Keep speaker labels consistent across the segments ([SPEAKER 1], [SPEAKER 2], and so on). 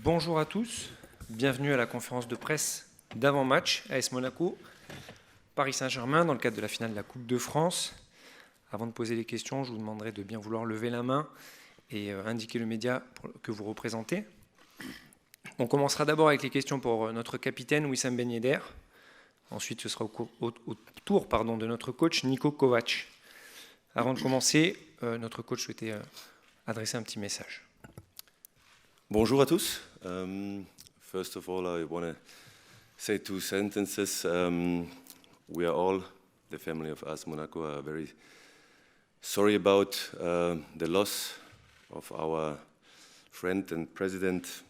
[SPEAKER 1] Bonjour à tous, bienvenue à la conférence de presse d'avant-match AS Monaco, Paris Saint-Germain dans le cadre de la finale de la Coupe de France. Avant de poser les questions, je vous demanderai de bien vouloir lever la main et indiquer le média que vous représentez. On commencera d'abord avec les questions pour notre capitaine Wissam Ben Yedder. Ensuite, ce sera au tour de notre coach Niko Kovac. Avant de commencer, notre coach souhaitait adresser un petit message.
[SPEAKER 2] Bonjour à tous. First of all, I want to say two sentences. We are all, the family of AS Monaco, are very sorry about the loss of our friend and president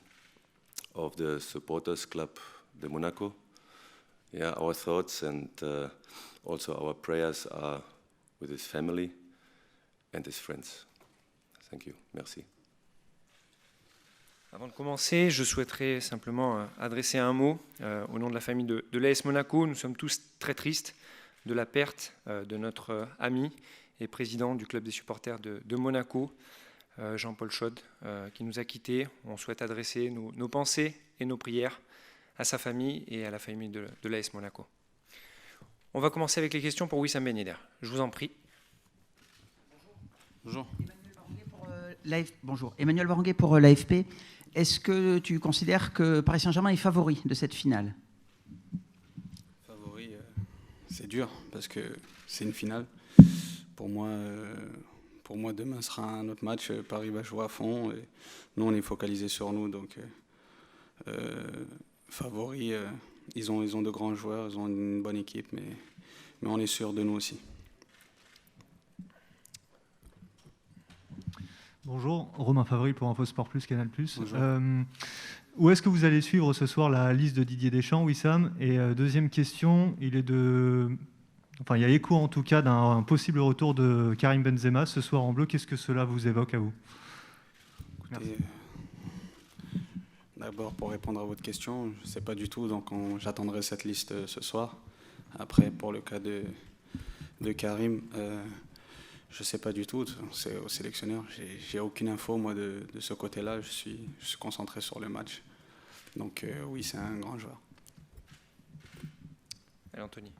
[SPEAKER 2] of the supporters club de Monaco. Yeah, our thoughts and also our prayers are with his family and his friends. Thank you. Merci.
[SPEAKER 1] Avant de commencer, je souhaiterais simplement adresser un mot au nom de la famille de l'AS Monaco. Nous sommes tous très tristes de la perte de notre ami et président du club des supporters de Monaco, Jean-Paul Chaude, qui nous a quittés. On souhaite adresser nos pensées et nos prières à sa famille et à la famille de l'AS Monaco. On va commencer avec les questions pour Wissam Ben Yedder. Je vous en prie.
[SPEAKER 3] Bonjour.
[SPEAKER 4] Bonjour. Emmanuel Baranguet pour l'AFP. Est-ce que tu considères que Paris Saint-Germain est favori de cette finale?
[SPEAKER 3] Favori, c'est dur parce que c'est une finale. Pour moi, demain sera un autre match. Paris va jouer à fond et nous, on est focalisé sur nous. Donc, favori, ils ont de grands joueurs, ils ont une bonne équipe, mais on est sûr de nous aussi.
[SPEAKER 5] Bonjour, Romain Favry pour InfoSport Plus, Canal+. Où est-ce que vous allez suivre ce soir la liste de Didier Deschamps, Wissam? Et deuxième question, il y a écho en tout cas d'un possible retour de Karim Benzema ce soir en bleu. Qu'est-ce que cela vous évoque à vous?
[SPEAKER 3] Écoutez, d'abord, pour répondre à votre question, je ne sais pas du tout, donc j'attendrai cette liste ce soir. Après, pour le cas de Karim, je ne sais pas du tout, c'est au sélectionneur. J'ai aucune info, moi, de ce côté-là. Je suis concentré sur le match. Donc, oui, c'est un grand joueur.
[SPEAKER 1] Allez, Anthony.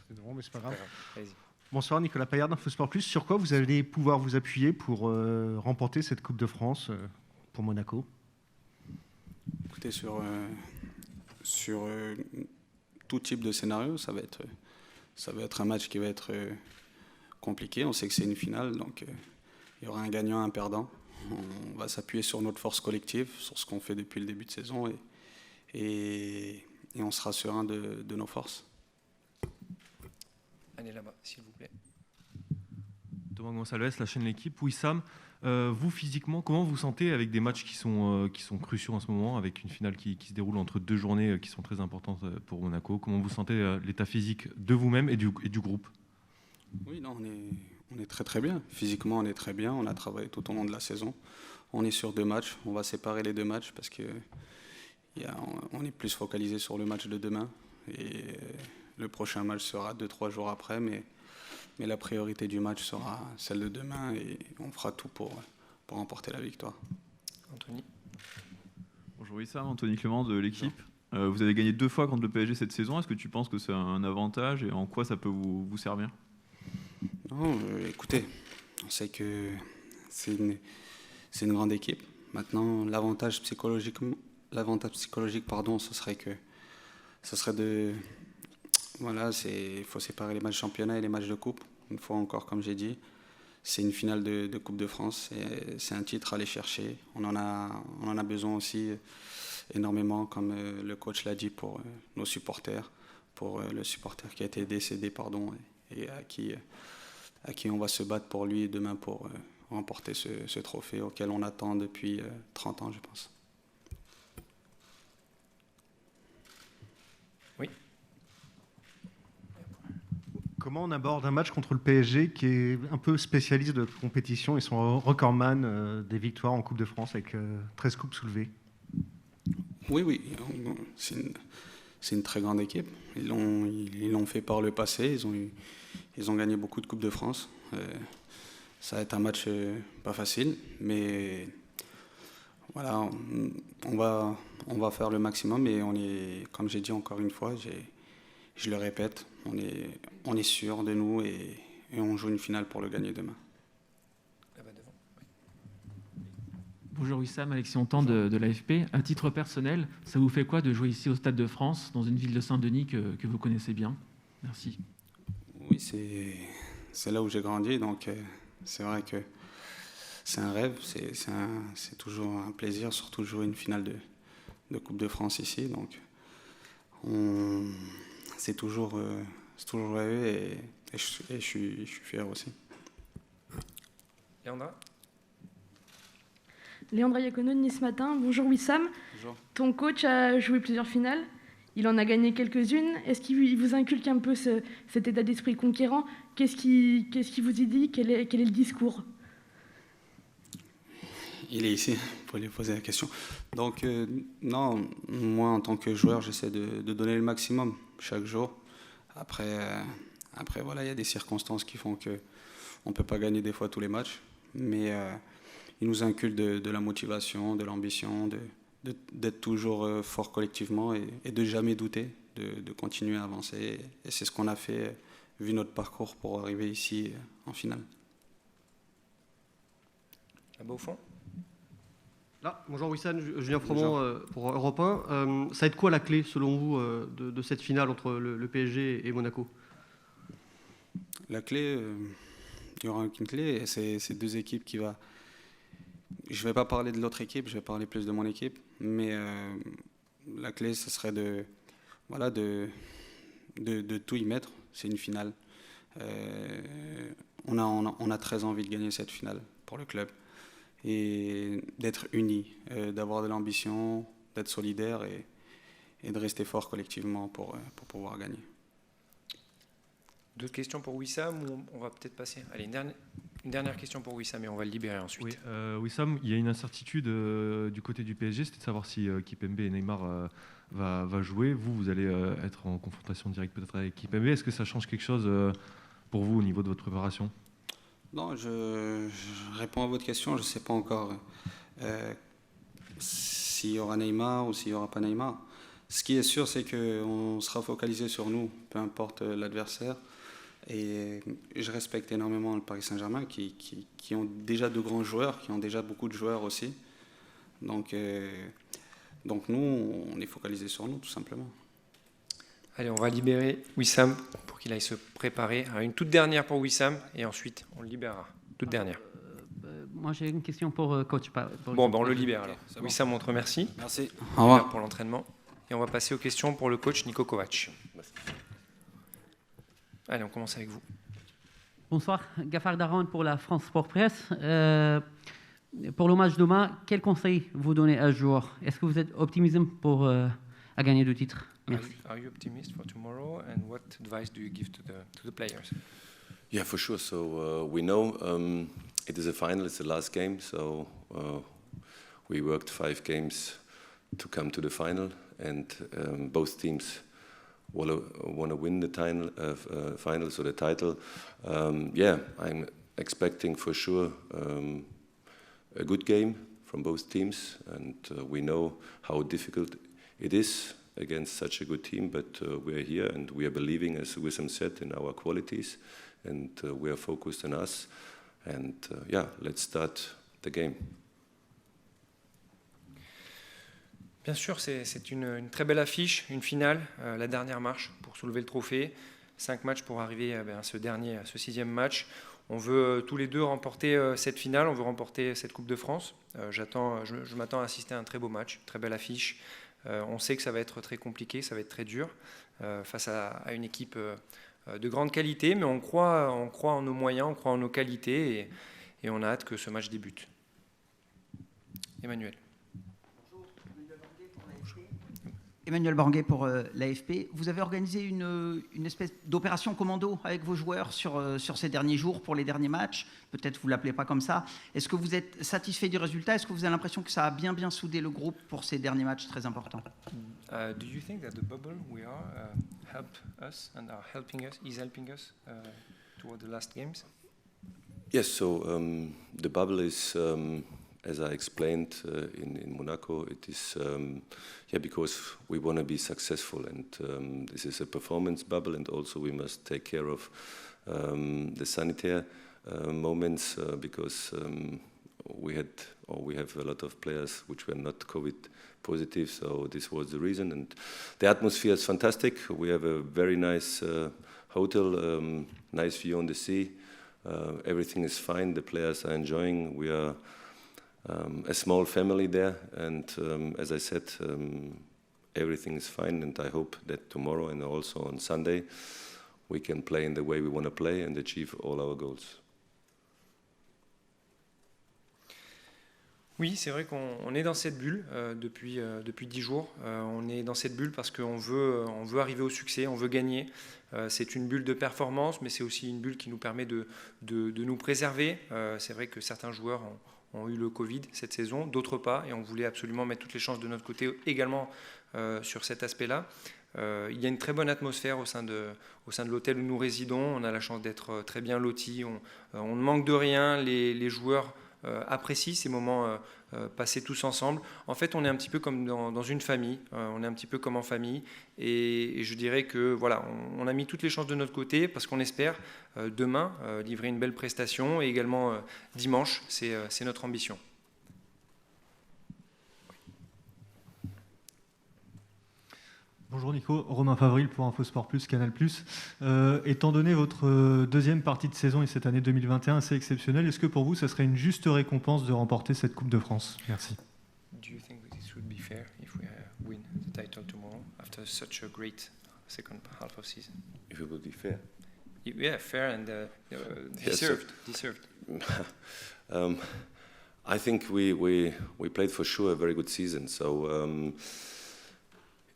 [SPEAKER 6] C'est drôle, mais c'est pas grave.
[SPEAKER 1] Allez-y.
[SPEAKER 6] Bonsoir, Nicolas Paillard d'InfoSport Plus. Sur quoi vous allez pouvoir vous appuyer pour remporter cette Coupe de France pour Monaco?
[SPEAKER 3] Écoutez, sur tout type de scénario, ça va être un match qui va être compliqué. On sait que c'est une finale, donc il y aura un gagnant, un perdant. On va s'appuyer sur notre force collective, sur ce qu'on fait depuis le début de saison, et on sera serein de nos forces.
[SPEAKER 1] Allez là-bas, s'il vous plaît.
[SPEAKER 7] Thomas Gonçalves, la chaîne L'Équipe. Wissam, vous physiquement, comment vous sentez avec des matchs qui sont cruciaux en ce moment, avec une finale qui se déroule entre deux journées qui sont très importantes pour Monaco? Comment vous sentez l'état physique de vous-même et du groupe?
[SPEAKER 3] Oui, non, on est très très bien. Physiquement, on est très bien. On a travaillé tout au long de la saison. On est sur 2 matchs. On va séparer les 2 matchs parce que on est plus focalisé sur le match de demain. Et le prochain match sera 2-3 jours après, mais la priorité du match sera celle de demain et on fera tout pour remporter la victoire.
[SPEAKER 1] Anthony.
[SPEAKER 8] Bonjour Wissam, Anthony Clément de L'Équipe. Vous avez gagné 2 fois contre le PSG cette saison. Est-ce que tu penses que c'est un avantage et en quoi ça peut vous servir?
[SPEAKER 3] Non, écoutez, on sait que c'est une grande équipe. Maintenant, l'avantage psychologique, ce serait de... Voilà, il faut séparer les matchs championnat et les matchs de coupe. Une fois encore, comme j'ai dit, c'est une finale de Coupe de France. C'est un titre à aller chercher. On en a besoin aussi énormément, comme le coach l'a dit, pour nos supporters, pour le supporter qui a été décédé, et à qui on va se battre pour lui demain pour remporter ce trophée auquel on attend depuis 30 ans, je pense.
[SPEAKER 1] Oui.
[SPEAKER 6] Comment on aborde un match contre le PSG qui est un peu spécialiste de compétition? Ils sont recordman des victoires en Coupe de France avec 13 coupes soulevées.
[SPEAKER 3] Oui, c'est une très grande équipe. Ils l'ont fait par le passé. Ils ont gagné beaucoup de Coupes de France. Ça va être un match pas facile, mais voilà, on va faire le maximum et on est, comme j'ai dit encore une fois, je le répète, on est sûr de nous et on joue une finale pour le gagner demain.
[SPEAKER 9] Bonjour Wissam, Alexis Hontan de l'AFP. À titre personnel, ça vous fait quoi de jouer ici au Stade de France, dans une ville de Saint-Denis que vous connaissez bien? Merci.
[SPEAKER 3] Oui, c'est là où j'ai grandi, donc c'est vrai que c'est un rêve, c'est toujours un plaisir, surtout de jouer une finale de Coupe de France ici. Donc c'est toujours joyeux et je suis fier aussi.
[SPEAKER 1] Léandra?
[SPEAKER 10] Léandra Iacono de Nice Matin. Bonjour Wissam.
[SPEAKER 3] Bonjour.
[SPEAKER 10] Ton coach a joué plusieurs finales. Il en a gagné quelques-unes. Est-ce qu'il vous inculque un peu cet état d'esprit conquérant? Qu'est-ce qui vous y dit? Quel est le discours?
[SPEAKER 3] Il est ici pour lui poser la question. Donc non, moi en tant que joueur, j'essaie de donner le maximum chaque jour. Après voilà, il y a des circonstances qui font que on peut pas gagner des fois tous les matchs, mais il nous inculque de la motivation, de l'ambition, d'être toujours fort collectivement et de jamais douter, de continuer à avancer. Et c'est ce qu'on a fait, vu notre parcours, pour arriver ici en finale.
[SPEAKER 1] Là-bas au fond.
[SPEAKER 11] Là, bonjour Wissam, Julien Froment pour Europe 1. Ça va être quoi la clé, selon vous, de cette finale entre le PSG et Monaco?
[SPEAKER 3] La clé, il y aura une clé, et c'est deux équipes qui va... Je ne vais pas parler de l'autre équipe, je vais parler plus de mon équipe, mais la clé, ce serait de tout y mettre. C'est une finale. On a très envie de gagner cette finale pour le club et d'être unis, d'avoir de l'ambition, d'être solidaire et de rester fort collectivement pour pouvoir gagner.
[SPEAKER 1] D'autres questions pour Wissam ou on va peut-être passer? Allez, une dernière question pour Wissam et on va le libérer ensuite.
[SPEAKER 7] Oui, Wissam, il y a une incertitude du côté du PSG, c'était de savoir si Kimpembe et Neymar va jouer. Vous allez être en confrontation directe peut-être avec Kimpembe. Est-ce que ça change quelque chose pour vous au niveau de votre préparation?
[SPEAKER 3] Non, je réponds à votre question. Je ne sais pas encore s'il y aura Neymar ou s'il n'y aura pas Neymar. Ce qui est sûr, c'est qu'on sera focalisé sur nous, peu importe l'adversaire. Et je respecte énormément le Paris Saint-Germain qui ont déjà de grands joueurs, qui ont déjà beaucoup de joueurs aussi. Donc nous, on est focalisé sur nous, tout simplement.
[SPEAKER 1] Allez, on va libérer Wissam pour qu'il aille se préparer. Alors, une toute dernière pour Wissam et ensuite on le libérera. Toute dernière.
[SPEAKER 12] Moi j'ai une question pour coach.
[SPEAKER 1] Bon, on le libère alors. Okay, Wissam, on te remercie.
[SPEAKER 3] Merci.
[SPEAKER 1] Au revoir pour l'entraînement. Et on va passer aux questions pour le coach Niko Kovac. Allez, on commence avec vous.
[SPEAKER 12] Bonsoir, Gafar Daron pour la France Sport Presse. Pour le match demain, quel conseil vous donnez à joueur? Est-ce que vous êtes optimiste pour à gagner 2 titres? Merci.
[SPEAKER 1] Are you optimist for tomorrow and what advice do you give to the players?
[SPEAKER 2] Yeah, for sure. So we know it is a final, it's the last game. So we worked 5 games to come to the final, and both teams want to win the final, so the title. Yeah, I'm expecting for sure a good game from both teams, and we know how difficult it is against such a good team, but we are here and we are believing, as Wissam said, in our qualities, and we are focused on us, and yeah, let's start the game.
[SPEAKER 1] Bien sûr, c'est une très belle affiche, une finale, la dernière marche pour soulever le trophée. 5 matchs pour arriver à ce 6e match. On veut tous les deux remporter cette finale, on veut remporter cette Coupe de France. Je m'attends à assister à un très beau match, très belle affiche. On sait que ça va être très compliqué, ça va être très dur face à une équipe de grande qualité, mais on croit en nos moyens, on croit en nos qualités et on a hâte que ce match débute. Emmanuel.
[SPEAKER 4] Emmanuel Banguet pour l'AFP. Vous avez organisé une espèce d'opération commando avec vos joueurs sur ces derniers jours pour les derniers matchs. Peut-être vous ne l'appelez pas comme ça. Est-ce que vous êtes satisfait du résultat? Est-ce que vous avez l'impression que ça a bien soudé le groupe pour ces derniers matchs très importants?
[SPEAKER 1] Do you think that the bubble we are help us and are helping us is helping us toward the last games?
[SPEAKER 2] Yes, so the bubble is, as I explained in Monaco, it is because we want to be successful, and this is a performance bubble, and also we must take care of the sanitary moments because we have a lot of players which were not COVID positive, so this was the reason. And the atmosphere is fantastic. We have a very nice hotel, nice view on the sea. Everything is fine. The players are enjoying. We are a small family there, and as I said, everything is fine. And I hope that tomorrow and also on Sunday we can play in the way we want to play and achieve all our goals.
[SPEAKER 1] Oui, c'est vrai qu'on est dans cette bulle depuis 10 jours. On est dans cette bulle parce qu'on veut arriver au succès, on veut gagner. C'est une bulle de performance, mais c'est aussi une bulle qui nous permet de nous préserver. C'est vrai que certains joueurs ont eu le Covid cette saison, d'autres pas, et on voulait absolument mettre toutes les chances de notre côté également sur cet aspect-là. Il y a une très bonne atmosphère au sein de l'hôtel où nous résidons. On a la chance d'être très bien lotis. On ne manque de rien. Les joueurs apprécient ces moments passés tous ensemble. En fait, on est un petit peu comme dans une famille, on est un petit peu comme en famille, et je dirais que voilà, on a mis toutes les chances de notre côté parce qu'on espère demain livrer une belle prestation, et également dimanche, c'est notre ambition.
[SPEAKER 5] Bonjour Nico, Romain Favril pour Infosport Plus, Canal+. Étant donné votre deuxième partie de saison et cette année 2021 assez exceptionnelle, est-ce que pour vous, ça serait une juste récompense de remporter cette Coupe de France? Merci.
[SPEAKER 1] Do you think this would be fair if we win the title tomorrow after such a great second half of season?
[SPEAKER 2] If it would be fair?
[SPEAKER 1] Yeah, fair and deserved.
[SPEAKER 2] I think we played for sure a very good season. So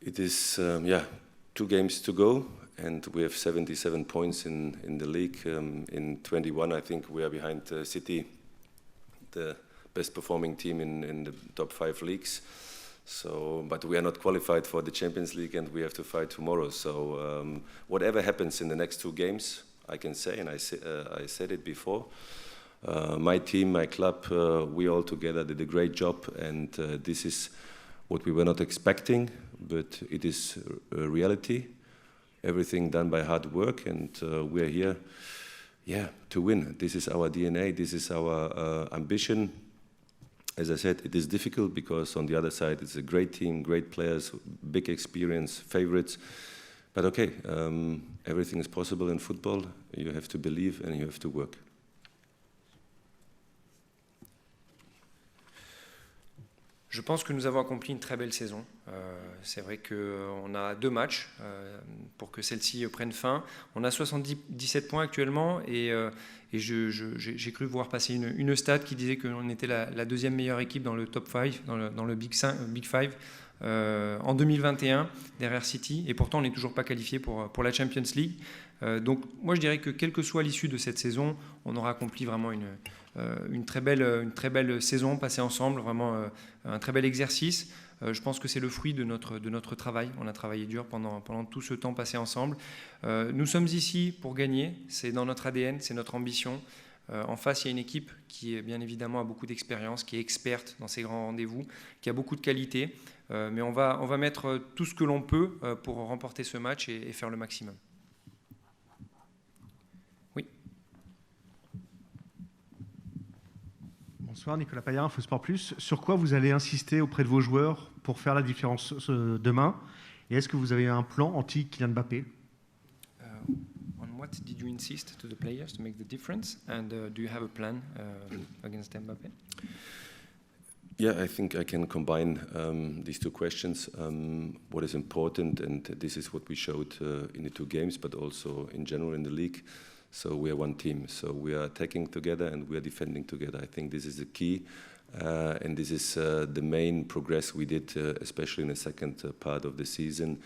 [SPEAKER 2] it is 2 games to go, and we have 77 points in the league. In 21, I think we are behind City, the best performing team in the top 5 leagues. So, but we are not qualified for the Champions League, and we have to fight tomorrow. So whatever happens in the next 2 games, I can say, and I said it before, my team, my club, we all together did a great job, and this is what we were not expecting, but it is a reality. Everything done by hard work, and we're here, to win. This is our DNA, this is our ambition. As I said, it is difficult because on the other side it's a great team, great players, big experience, favorites. But okay, everything is possible in football. You have to believe and you have to work.
[SPEAKER 1] Je pense que nous avons accompli une très belle saison. C'est vrai qu'on a 2 matchs pour que celle-ci prenne fin. On a 77 points actuellement, et j'ai cru voir passer une stat qui disait qu'on était la 2e meilleure équipe dans le top 5, dans le Big 5 en 2021, derrière City, et pourtant on n'est toujours pas qualifié pour la Champions League. Donc moi je dirais que quelle que soit l'issue de cette saison, on aura accompli vraiment une très belle saison passée ensemble, vraiment un très bel exercice. Je pense que c'est le fruit de notre travail. On a travaillé dur pendant tout ce temps passé ensemble. Nous sommes ici pour gagner, c'est dans notre ADN, c'est notre ambition. En face, il y a une équipe qui, bien évidemment, a beaucoup d'expérience, qui est experte dans ces grands rendez-vous, qui a beaucoup de qualité. Mais on va mettre tout ce que l'on peut pour remporter ce match et faire le maximum. Oui.
[SPEAKER 6] Bonsoir, Nicolas Paillard, Infosport Plus. Sur quoi vous allez insister auprès de vos joueurs pour faire la différence demain? Et est-ce que vous avez un plan anti-Kylian Mbappé?
[SPEAKER 1] On what did you insist to the players to make the difference? And do you have a plan against Mbappé?
[SPEAKER 2] Yeah, I think I can combine these 2 questions. What is important, and this is what we showed in the 2 games, but also in general in the league. So we are one team. So we are attacking together and we are defending together. I think this is the key, and this is the main progress we did, especially in the second part of the season.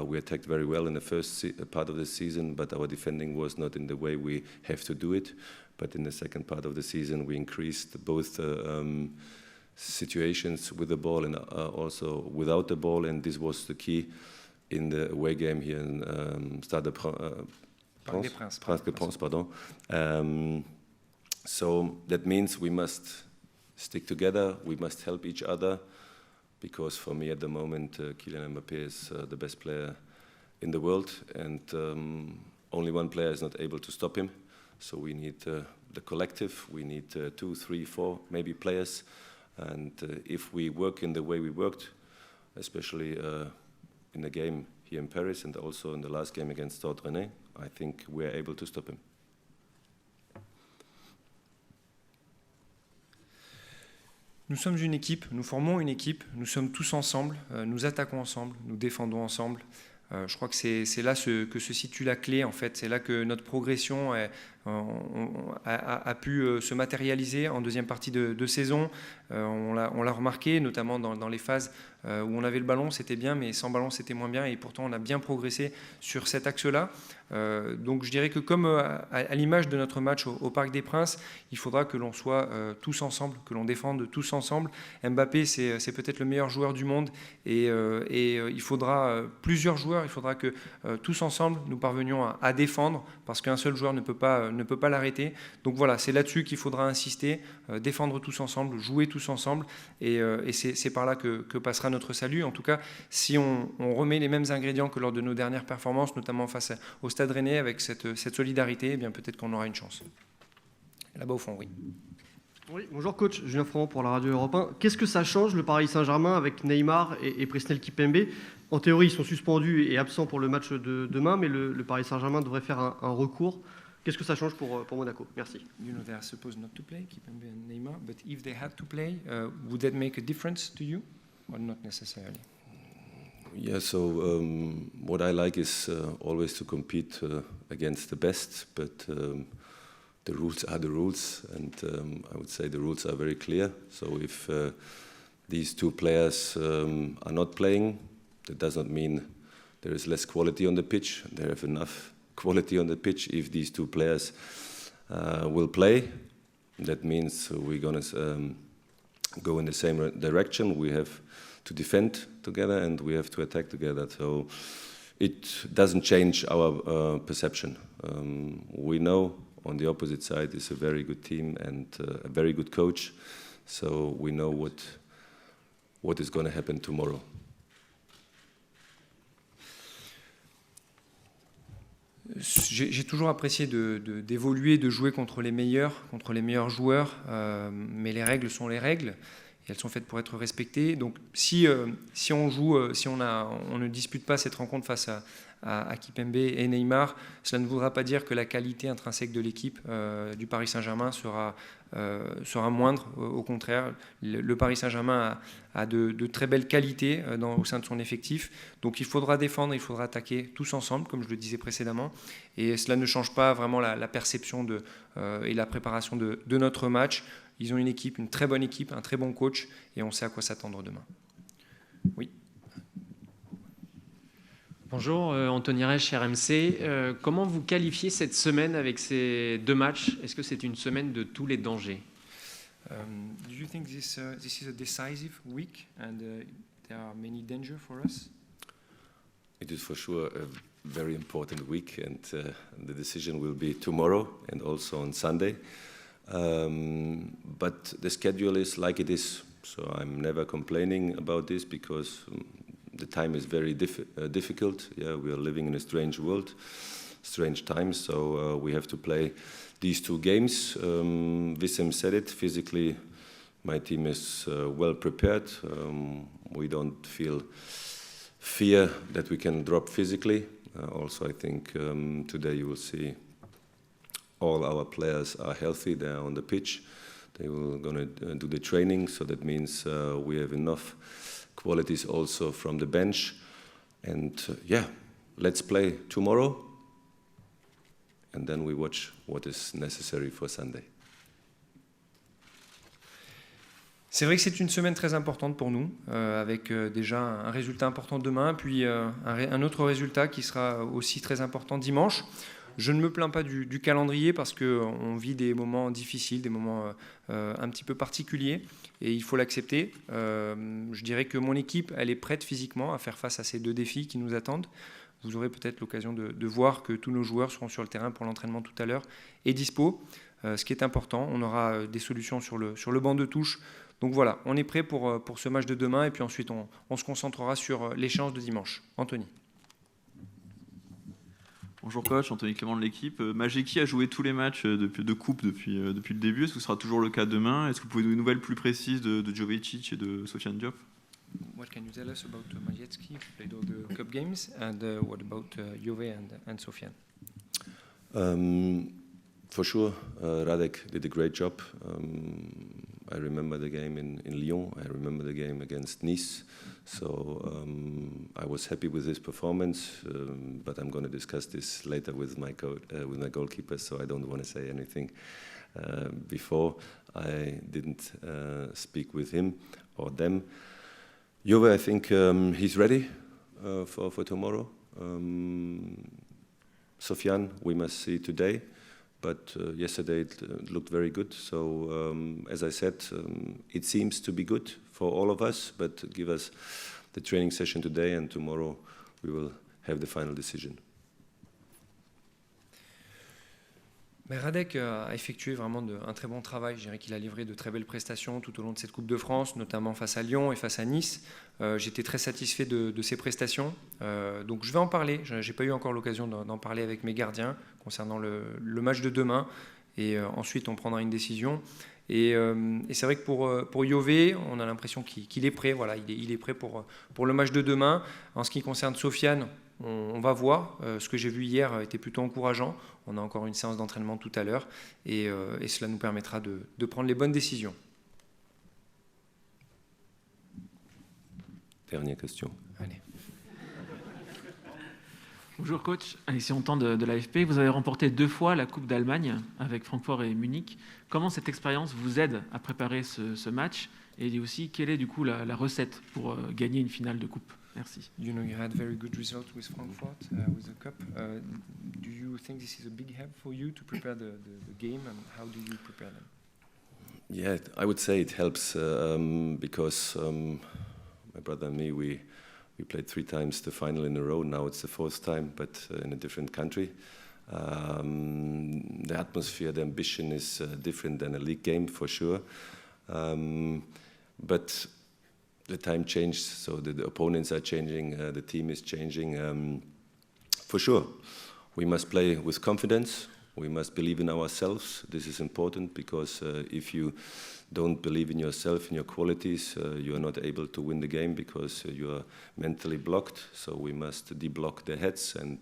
[SPEAKER 2] We attacked very well in the first part of the season, but our defending was not in the way we have to do it. But in the second part of the season, we increased both situations with the ball and also without the ball, and this was the key in the away game here in Stade de Prince, pardon. So that means we must stick together, we must help each other, because for me at the moment, Kylian Mbappé is the best player in the world, and only one player is not able to stop him. So we need the collective, we need 2, 3, 4 maybe players, and if we work in the way we worked, especially in the game here in Paris and also in the last game against Stade Rennais, I think we're able to stop him.
[SPEAKER 1] Nous sommes une équipe, nous formons une équipe, nous sommes tous ensemble, nous attaquons ensemble, nous défendons ensemble. Je crois que c'est là que se situe la clé, en fait. C'est là que notre progression a pu se matérialiser en deuxième partie de saison. On l'a remarqué, notamment dans les phases où on avait le ballon, c'était bien, mais sans ballon, c'était moins bien. Et pourtant, on a bien progressé sur cet axe-là. Donc je dirais que comme à l'image de notre match au Parc des Princes, il faudra que l'on soit tous ensemble, que l'on défende tous ensemble. Mbappé, c'est peut-être le meilleur joueur du monde et il faudra plusieurs joueurs, il faudra que tous ensemble nous parvenions à défendre parce qu'un seul joueur ne peut pas l'arrêter. Donc voilà, c'est là-dessus qu'il faudra insister, défendre tous ensemble, jouer tous ensemble et c'est par là que passera notre salut. En tout cas, si on remet les mêmes ingrédients que lors de nos dernières performances, notamment face au Stade Rennais, avec cette solidarité, eh bien peut-être qu'on aura une chance. Là-bas au fond, oui.
[SPEAKER 11] Oui, bonjour coach, Julien Froment pour la radio Europe 1. Qu'est-ce que ça change le Paris Saint-Germain avec Neymar et Presnel Kimpembe? En théorie, ils sont suspendus et absents pour le match de demain, mais le Paris Saint-Germain devrait faire un recours. Qu'est-ce que ça change pour Monaco? Merci.
[SPEAKER 1] You know, they are supposed not to play, Kimpembe and Neymar, but if they had to play, would that make a difference to you or not necessarily?
[SPEAKER 2] Yeah, so what I like is always to compete against the best, but the rules are the rules, and I would say the rules are very clear. So if these two players are not playing, that does not mean there is less quality on the pitch. They have enough quality on the pitch. If these two players will play, that means we're going to go in the same direction. We have to defend together and we have to attack together. So it doesn't change our perception. We know on the opposite side is a very good team and a very good coach. So we know what is going to happen tomorrow.
[SPEAKER 1] J'ai toujours apprécié d'évoluer, de jouer contre les meilleurs joueurs, mais les règles sont les règles. Et elles sont faites pour être respectées. Donc si on joue, si on ne dispute pas cette rencontre face à Kimpembe et Neymar, cela ne voudra pas dire que la qualité intrinsèque de l'équipe du Paris Saint-Germain sera moindre. Au contraire, le Paris Saint-Germain a de très belles qualités au sein de son effectif. Donc il faudra défendre, il faudra attaquer tous ensemble, comme je le disais précédemment. Et cela ne change pas vraiment la perception et la préparation de notre match. Ils ont une équipe, une très bonne équipe, un très bon coach, et on sait à quoi s'attendre demain. Oui.
[SPEAKER 13] Bonjour, Anthony Reich, RMC. Comment vous qualifiez cette semaine avec ces deux matchs? Est-ce que c'est une semaine de tous les dangers?
[SPEAKER 1] Do you think this is a decisive week and there are many dangers for us?
[SPEAKER 2] It is for sure a very important week, and the decision will be tomorrow and also on Sunday. But the schedule is like it is, so I'm never complaining about this because the time is very difficult. Yeah, we are living in a strange world, strange times, so we have to play these two games. Wissam said it, physically my team is well prepared. We don't feel fear that we can drop physically. Also, I think today you will see all our players are healthy, they are on the pitch. They will going to do the training, so that means we have enough qualities also from the bench. And yeah, let's play tomorrow, and then we watch what is necessary for Sunday.
[SPEAKER 1] C'est vrai que c'est une semaine très importante pour nous, avec déjà un résultat important demain, puis un autre résultat qui sera aussi très important dimanche. Je ne me plains pas du calendrier parce qu'on vit des moments difficiles, des moments un petit peu particuliers et il faut l'accepter. Je dirais que mon équipe, elle est prête physiquement à faire face à ces deux défis qui nous attendent. Vous aurez peut-être l'occasion de voir que tous nos joueurs seront sur le terrain pour l'entraînement tout à l'heure et dispo. ce qui est important. On aura des solutions sur le banc de touche. Donc voilà, on est prêt pour ce match de demain et puis ensuite on se concentrera sur l'échéance de dimanche. Anthony.
[SPEAKER 8] Bonjour coach, Anthony Clément de l'équipe. Majeki a joué tous les matchs de coupe depuis le début. Est-ce que ce sera toujours le cas demain? Est-ce que vous pouvez donner des nouvelles plus précises de Jovicic et de Sofiane Diop?
[SPEAKER 1] What can you tell us about Majecki? Played all the cup games, and what about Jove and Sofiane?
[SPEAKER 2] For sure, Radek did a great job. I remember the game in Lyon. I remember the game against Nice. So I was happy with his performance, but I'm going to discuss this later with my goalkeeper. So I don't want to say anything before. I didn't speak with him or them. Jove, I think he's ready for tomorrow. Sofiane, we must see today. But yesterday it looked very good. So as I said, it seems to be good for all of us, but give us the training session today and tomorrow we will have the final decision.
[SPEAKER 1] Mais Radek a effectué vraiment un très bon travail. Je dirais qu'il a livré de très belles prestations tout au long de cette Coupe de France, notamment face à Lyon et face à Nice. J'étais très satisfait de ses prestations. Donc je vais en parler. Je n'ai pas eu encore l'occasion d'en parler avec mes gardiens concernant le match de demain. Et ensuite, on prendra une décision. Et c'est vrai que pour Jove, on a l'impression qu'il est prêt. Voilà, il est prêt pour le match de demain. En ce qui concerne Sofiane, on va voir. Ce que j'ai vu hier était plutôt encourageant. On a encore une séance d'entraînement tout à l'heure et cela nous permettra de prendre les bonnes décisions.
[SPEAKER 2] Dernière question.
[SPEAKER 1] Allez.
[SPEAKER 9] Bonjour coach, Alexis Hontan de l'AFP. Vous avez remporté 2 fois la Coupe d'Allemagne avec Francfort et Munich. Comment cette expérience vous aide à préparer ce match? Et aussi, quelle est du coup la recette pour gagner une finale de coupe? Merci.
[SPEAKER 1] You know, you had very good results with Frankfurt, with the cup. Do you think this is a big help for you to prepare the game, and how do you prepare them?
[SPEAKER 2] Yeah, I would say it helps because my brother and me, we played 3 times the final in a row. Now it's the 4th time, but in a different country. The atmosphere, the ambition is different than a league game for sure. But the time changed, so the opponents are changing, the team is changing. For sure, we must play with confidence. We must believe in ourselves. This is important because if you don't believe in yourself, in your qualities, you are not able to win the game because you are mentally blocked. So we must deblock the heads, and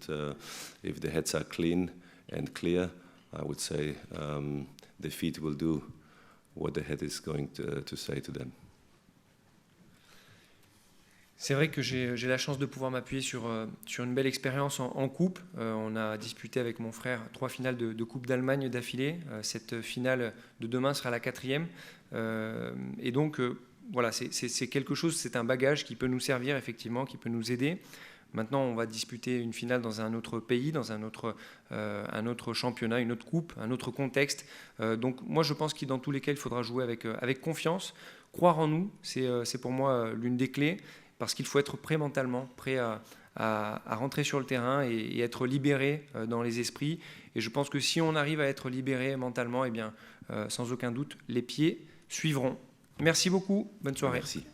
[SPEAKER 2] if the heads are clean and clear, I would say the feet will do what the head is going to say to them.
[SPEAKER 1] C'est vrai que j'ai la chance de pouvoir m'appuyer sur une belle expérience en coupe. On a disputé avec mon frère 3 finales de Coupe d'Allemagne d'affilée. Cette finale de demain sera la 4e. Et donc, voilà, c'est quelque chose, c'est un bagage qui peut nous servir effectivement, qui peut nous aider. Maintenant, on va disputer une finale dans un autre pays, dans un autre championnat, une autre coupe, un autre contexte. Donc moi, je pense que dans tous les cas, il faudra jouer avec confiance. Croire en nous, c'est pour moi l'une des clés. Parce qu'il faut être prêt mentalement, prêt à rentrer sur le terrain et être libéré dans les esprits. Et je pense que si on arrive à être libéré mentalement, eh bien, sans aucun doute, les pieds suivront. Merci beaucoup, bonne soirée.
[SPEAKER 2] Merci.